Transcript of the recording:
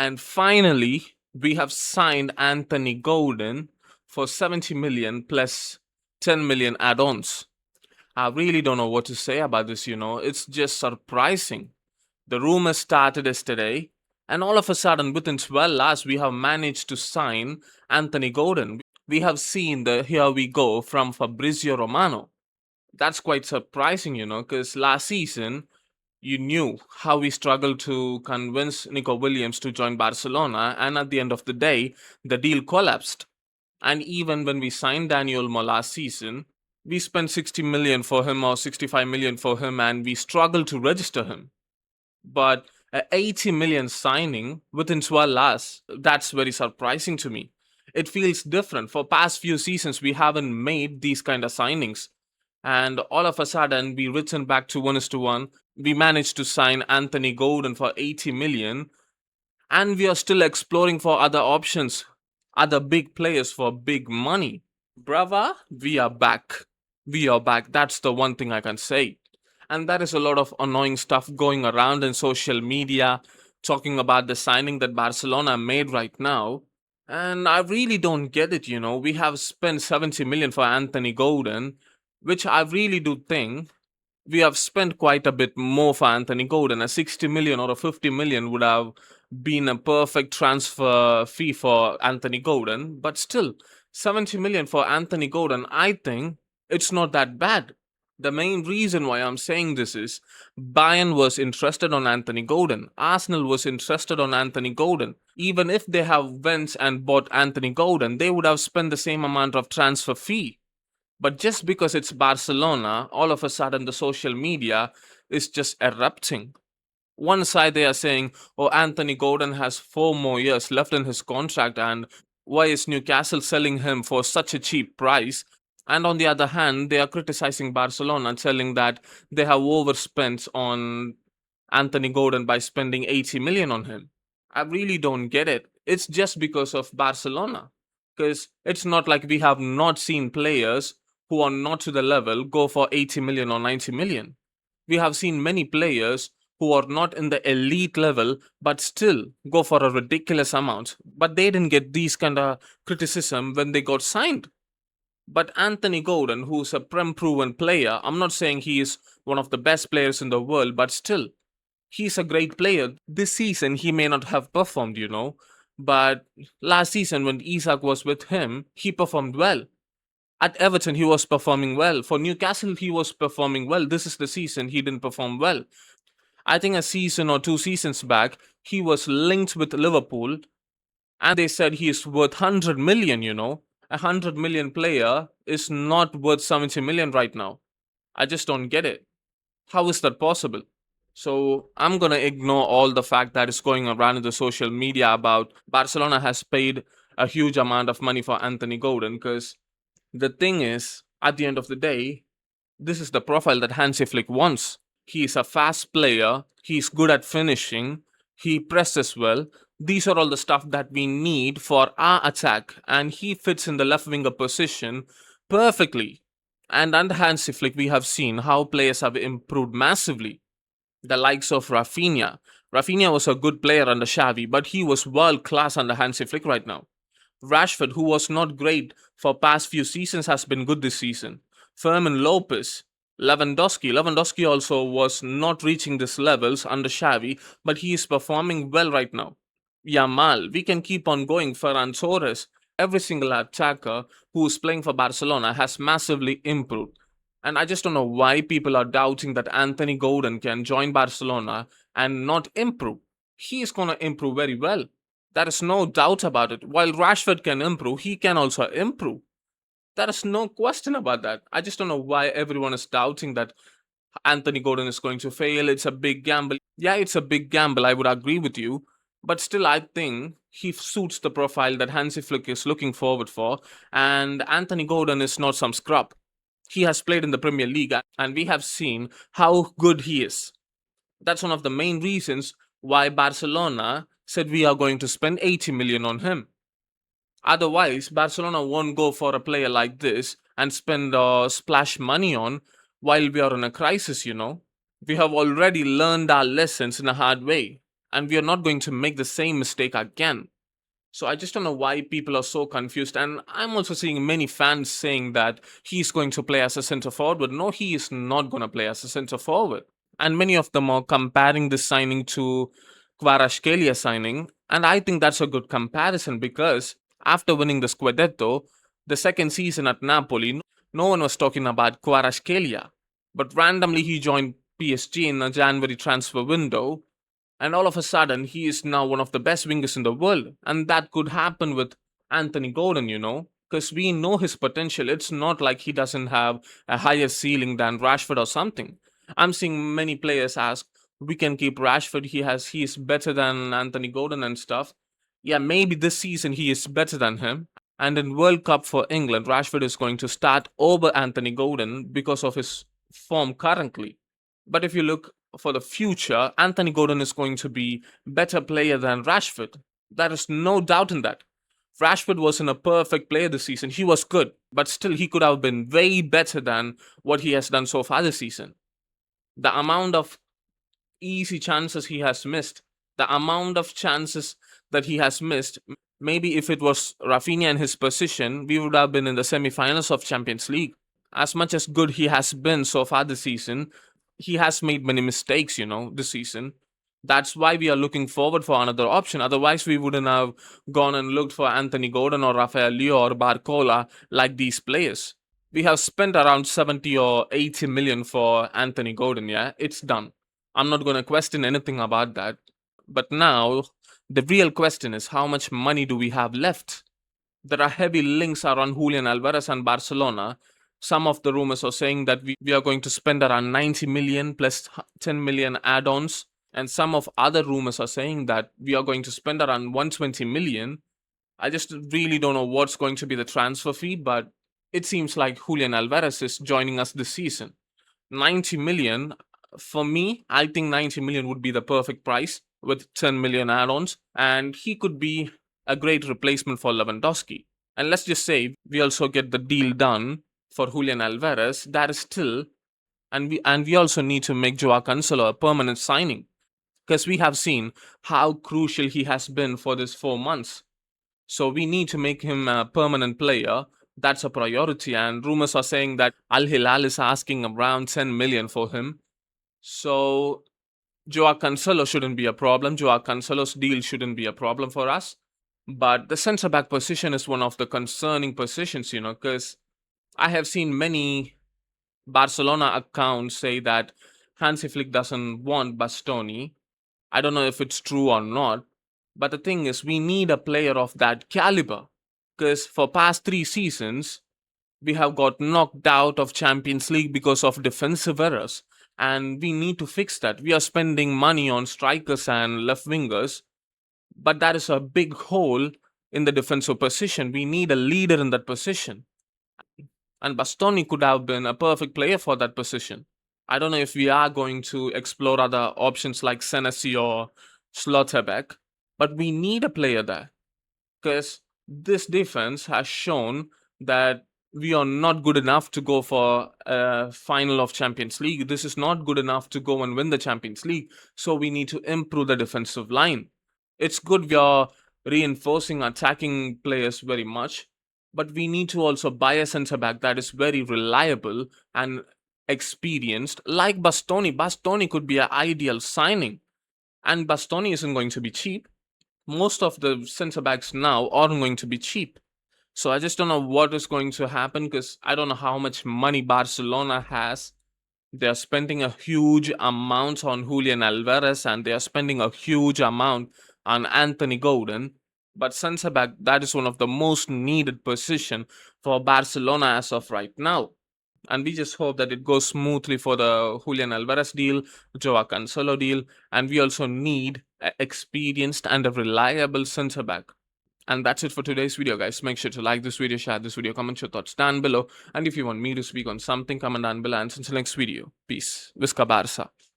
And finally, we have signed Anthony Gordon for 70 million plus 10 million add-ons. I really don't know what to say about this. It's just surprising. The rumor started yesterday, and all of a sudden, within 12 hours, we have managed to sign Anthony Gordon. We have seen the here we go from Fabrizio Romano. That's quite surprising, because last season, you knew how we struggled to convince Nico Williams to join Barcelona, and at the end of the day, the deal collapsed. And even when we signed Daniel Olmo last season, we spent 60 million for him or 65 million for him, and we struggled to register him. But a 80 million signing within 12 hours, that's very surprising to me. It feels different. For past few seasons, we haven't made these kind of signings. And all of a sudden, we return back to 1:1. We managed to sign Anthony Gordon for 80 million. And we are still exploring for other options, other big players for big money. Brava, we are back. We are back. That's the one thing I can say. And there is a lot of annoying stuff going around in social media talking about the signing that Barcelona made right now. And I really don't get it. We have spent 70 million for Anthony Gordon, which I really do think we have spent quite a bit more for Anthony Gordon. A 60 million or a 50 million would have been a perfect transfer fee for Anthony Gordon. But still, 70 million for Anthony Gordon, I think it's not that bad. The main reason why I'm saying this is Bayern was interested on Anthony Gordon. Arsenal was interested on Anthony Gordon. Even if they have went and bought Anthony Gordon, they would have spent the same amount of transfer fee. But just because it's Barcelona, all of a sudden the social media is just erupting. One side they are saying, oh, Anthony Gordon has 4 more years left in his contract, and why is Newcastle selling him for such a cheap price? And on the other hand, they are criticizing Barcelona, telling that they have overspent on Anthony Gordon by spending 80 million on him. I really don't get it. It's just because of Barcelona. Because it's not like we have not seen players who are not to the level go for 80 million or 90 million. We have seen many players who are not in the elite level but still go for a ridiculous amount. But they didn't get these kind of criticism when they got signed. But Anthony Gordon, who's a proven player, I'm not saying he is one of the best players in the world, but still, he's a great player. This season, he may not have performed, but last season when Isak was with him, he performed well. At Everton, he was performing well. For Newcastle, he was performing well. This is the season he didn't perform well. I think a season or 2 seasons back, he was linked with Liverpool, and they said he is worth 100 million. A 100 million player is not worth 70 million right now. I just don't get it. How is that possible? So I'm gonna ignore all the fact that is going around in the social media about Barcelona has paid a huge amount of money for Anthony Gordon, because the thing is, at the end of the day, this is the profile that Hansi Flick wants. He is a fast player, he's good at finishing, he presses well. These are all the stuff that we need for our attack, and he fits in the left winger position perfectly. And under Hansi Flick, we have seen how players have improved massively. The likes of Rafinha. Rafinha was a good player under Xavi, but he was world class under Hansi Flick right now. Rashford, who was not great for past few seasons, has been good this season. Fermin Lopez, Lewandowski. Lewandowski also was not reaching these levels under Xavi, but he is performing well right now. Yamal, we can keep on going. Ferran Torres, every single attacker who is playing for Barcelona has massively improved. And I just don't know why people are doubting that Anthony Gordon can join Barcelona and not improve. He is going to improve very well. There is no doubt about it. While Rashford can improve, he can also improve. There is no question about that. I just don't know why everyone is doubting that Anthony Gordon is going to fail. It's a big gamble. Yeah, it's a big gamble. I would agree with you. But still, I think he suits the profile that Hansi Flick is looking forward for. And Anthony Gordon is not some scrub. He has played in the Premier League, and we have seen how good he is. That's one of the main reasons why Barcelona said we are going to spend 80 million on him. Otherwise, Barcelona won't go for a player like this and spend splash money on while we are in a crisis. We have already learned our lessons in a hard way. and we are not going to make the same mistake again. So I just don't know why people are so confused. And I'm also seeing many fans saying that he's going to play as a center forward. No, he is not going to play as a center forward. And many of them are comparing this signing to Kvaratskhelia signing. And I think that's a good comparison because after winning the Scudetto, the second season at Napoli, no one was talking about Kvaratskhelia. But randomly he joined PSG in the January transfer window, and all of a sudden he is now one of the best wingers in the world. And that could happen with Anthony Gordon, because we know his potential. It's not like he doesn't have a higher ceiling than Rashford or something. I'm seeing many players ask, we can keep Rashford, he is better than Anthony Gordon and stuff. Yeah, maybe this season he is better than him. And in World Cup for England, Rashford is going to start over Anthony Gordon because of his form currently. But if you look for the future, Anthony Gordon is going to be better player than Rashford. There is no doubt in that. Rashford wasn't a perfect player this season. He was good, but still he could have been way better than what he has done so far this season. The amount of easy chances he has missed, the amount of chances that he has missed, maybe if it was Rafinha in his position, we would have been in the semi-finals of Champions League. As much as good he has been so far this season, he has made many mistakes, this season. That's why we are looking forward for another option. Otherwise, we wouldn't have gone and looked for Anthony Gordon or Rafael Leo or Barcola like these players. We have spent around 70 or 80 million for Anthony Gordon, yeah? It's done. I'm not going to question anything about that. But now, the real question is how much money do we have left? There are heavy links around Julian Alvarez and Barcelona. Some of the rumors are saying that we are going to spend around 90 million plus 10 million add-ons. And some of other rumors are saying that we are going to spend around 120 million. I just really don't know what's going to be the transfer fee, but it seems like Julian Alvarez is joining us this season. 90 million, for me, I think 90 million would be the perfect price with 10 million add-ons, and he could be a great replacement for Lewandowski. And let's just say we also get the deal done for Julian Alvarez. That is still, and we also need to make Joao Cancelo a permanent signing because we have seen how crucial he has been for this 4 months. So we need to make him a permanent player. That's a priority. And rumors are saying that Al Hilal is asking around 10 million for him. So Joao Cancelo shouldn't be a problem. Joao Cancelo's deal shouldn't be a problem for us. But the centre back position is one of the concerning positions, because I have seen many Barcelona accounts say that Hansi Flick doesn't want Bastoni. I don't know if it's true or not. But the thing is, we need a player of that caliber. Because for past 3 seasons, we have got knocked out of Champions League because of defensive errors. And we need to fix that. We are spending money on strikers and left wingers, but that is a big hole in the defensive position. We need a leader in that position. And Bastoni could have been a perfect player for that position. I don't know if we are going to explore other options like Senesi or Slotterbeck, but we need a player there because this defense has shown that we are not good enough to go for a final of Champions League. This is not good enough to go and win the Champions League. So we need to improve the defensive line. It's good we are reinforcing attacking players very much, but we need to also buy a centre back that is very reliable and experienced, like Bastoni. Bastoni could be an ideal signing, and Bastoni isn't going to be cheap. Most of the centre backs now aren't going to be cheap. So I just don't know what is going to happen because I don't know how much money Barcelona has. They are spending a huge amount on Julian Alvarez and they are spending a huge amount on Anthony Gordon. But centre back, that is one of the most needed position for Barcelona as of right now. And we just hope that it goes smoothly for the Julian Alvarez deal, Joao Cancelo deal, and we also need an experienced and a reliable centre back. And that's it for today's video, guys. Make sure to like this video, share this video, comment your thoughts down below. And if you want me to speak on something, comment down below. And until next video, peace. Visca Barça.